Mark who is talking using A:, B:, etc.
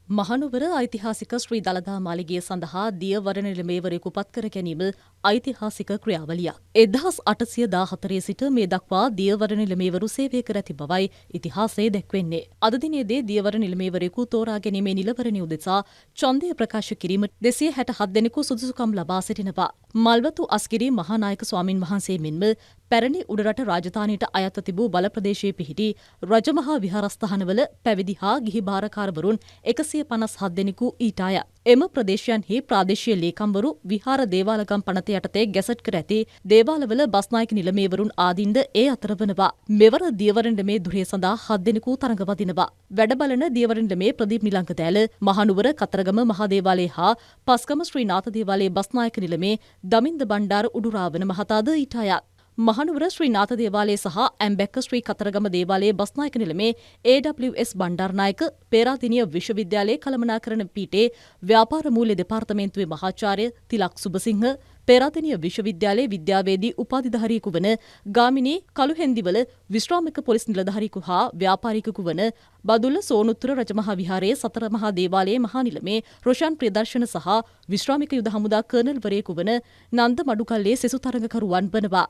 A: මහනුවර ඓතිහාසික ශ්‍රී දළදා මාලිගය සඳහා දියවරණ නිලමේවරයෙකු පත් කර ගැනීම ඓතිහාසික ක්‍රියාවලියක්. 1814 සිට මේ දක්වා දියවරණ නිලමේවරු සේවය කර ඇති බවයි ඉතිහාසයේ දැක්වෙන්නේ. අද දිනේදී දියවරණ නිලමේවරයෙකු තෝරා ගැනීමේ නිලවරණය උදෙසා ඡන්දය ප්‍රකාශ කිරීමට 267 දෙනෙකු සුදුසුකම් ලබා සිටිනවා. මල්වතු අස්ගිරි මහානායක ස්වාමින් වහන්සේ මෙන්ම පැරණි උඩරට රාජධානියට අයත්ව තිබූ බල ප්‍රදේශයේ පිහිටි රජමහා විහාරස්ථානවල පැවිදි හා ගිහි භාරකාරවරුන් 157 දෙනෙකු ඊට අයත්. එම ප්‍රදේශයන්හි ප්‍රාදේශීය ලේකම්වරු විහාර දේවාලගම් පනත යටතේ ගැසට් කර ඇති දේවාලවල බස්නායක නිලමේවරුන් ආදීන්ද ඒ අතර වනවා. මෙවර දියවරණ නිලමේ දුරේ සඳහා 7 දෙනෙකු තරඟ වදිනවා. වැඩබලන දියවරණ නිලමේ ප්‍රදීප් නිලංගදෑල මහනුවර කතරගම මහා දේවාලයේ හා පස්ගම ශ්‍රී නාථ දේවාලයේ බස්නායක නිලමේ දමින්ද බණ්ඩාර උඩුරාවන මහතාද ඊට අයත්. මහනුවර ශ්‍රී නාථ දේවාලයේ සහ ඇම්බැක්ක ශ්‍රී කතරගම දේවාලයේ බස්නායක නිලමේ AWS බණ්ඩාරනායක පේරාදෙණිය විශ්වවිද්‍යාලයේ කළමනාකරණ පීඨයේ ව්‍යාපාර මූල්‍ය දෙපාර්තමේන්තුවේ මහාචාර්ය තිලක් සුබසිංහ පේරාදෙණිය විශ්වවිද්‍යාලයේ විද්‍යාවේදී උපාධිධාරියෙකු වන ගාමිණී කළුහෙන්දිවල විශ්‍රාමික පොලිස් නිලධාරියෙකු හා ව්‍යාපාරිකයෙකු වන බදුල්ල සෝනුත්තර රජමහා විහාරයේ සතර මහා දේවාලයේ මහා නිලමේ රොෂාන් ප්‍රියදර්ශන සහ විශ්‍රාමික යුද හමුදා කර්නල්වරයෙකු වන නන්ද මඩුකල්ලේ සෙසු තරඟකරුවන් වනවා.